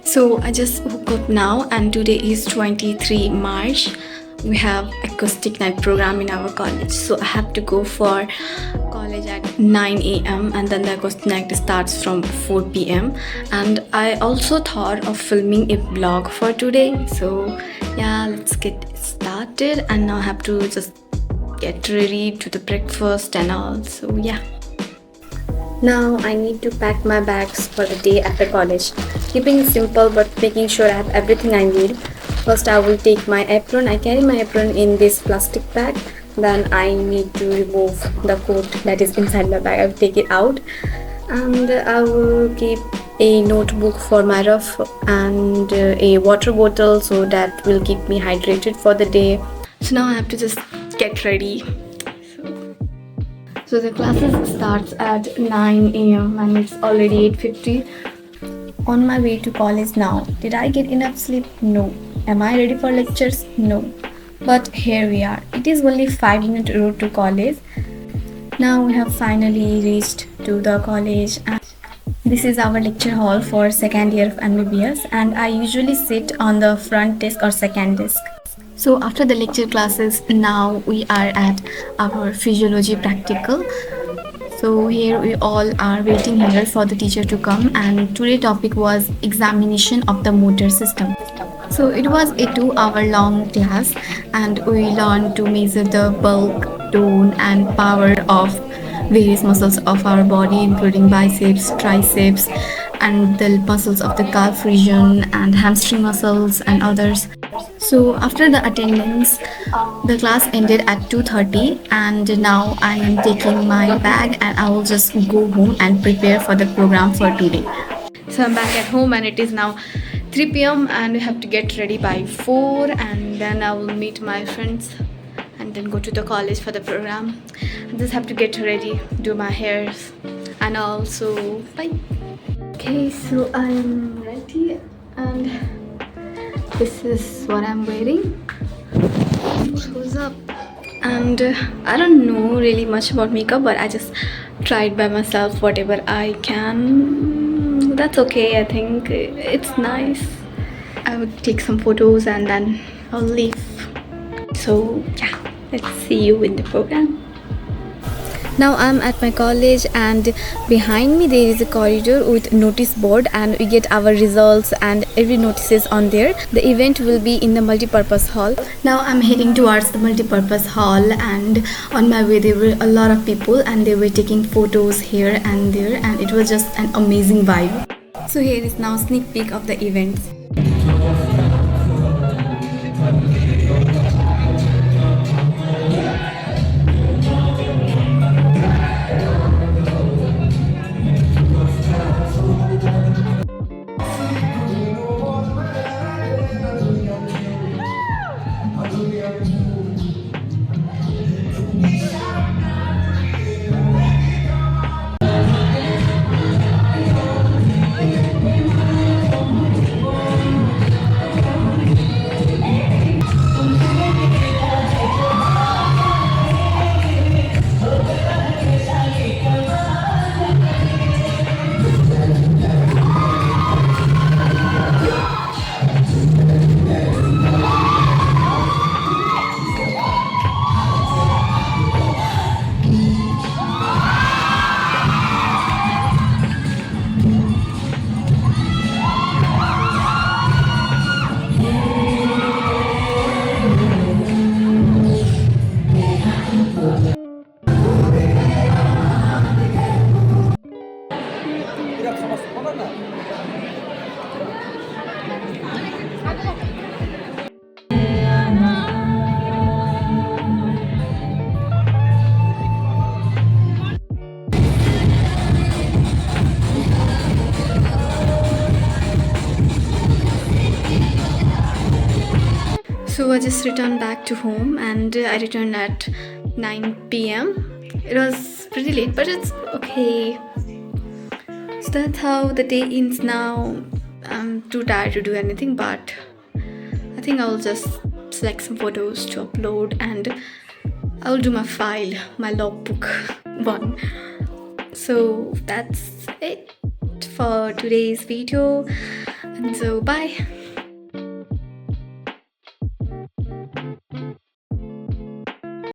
So I just woke up now and today is 23 March. We have Acoustic Night program in our college. So I have to go for college at 9 a.m. and then the Acoustic Night starts from 4 p.m. And I also thought of filming a vlog for today. So yeah, let's get started, and now I have to just get ready to the breakfast and all. So yeah. Now I need to pack my bags for the day at the college. Keeping it simple but making sure I have everything I need. First I will take my apron. I carry my apron in this plastic bag. Then I need to remove the coat that is inside my bag. I will take it out. And I will keep a notebook for my rough and a water bottle so that will keep me hydrated for the day. So now I have to just get ready. So the classes starts at 9 a.m. and it's already 8:50. On my way to college now. Did I get enough sleep? No. Am I ready for lectures? No. But here we are. It is only 5-minute road to college. Now we have finally reached to the college, and this is our lecture hall for second year of MBBS, and I usually sit on the front desk or second desk. So after the lecture classes, now we are at our physiology practical. So here we all are waiting here for the teacher to come, and today's topic was examination of the motor system. So it was a 2-hour long class, and we learned to measure the bulk, tone and power of various muscles of our body, including biceps, triceps, and the muscles of the calf region and hamstring muscles and others. So after the attendance, the class ended at 2:30, and now I am taking my bag and I will just go home and prepare for the program for today. So I'm back at home and it is now 3 p.m. and we have to get ready by 4, and then I will meet my friends and then go to the college for the program. I just have to get ready, do my hairs, and also bye. Okay, so I'm ready and this is what I'm wearing. Shoes up. And I don't know really much about makeup, but I just tried by myself whatever I can. That's okay, I think it's nice. I would take some photos and then I'll leave. So yeah, let's see you in the program. Now I'm at my college, and behind me there is a corridor with notice board, and we get our results and every notice is on there. The event will be in the multipurpose hall. Now I'm heading towards the multipurpose hall, and on my way there were a lot of people and they were taking photos here and there, and it was just an amazing vibe. So here is now sneak peek of the events. So I just returned back to home, and I returned at 9 p.m. It was pretty late, but it's okay. So that's how the day ends now. I'm too tired to do anything, but I think I'll just select some photos to upload, and I'll do my file, my logbook one. So that's it for today's video. So bye.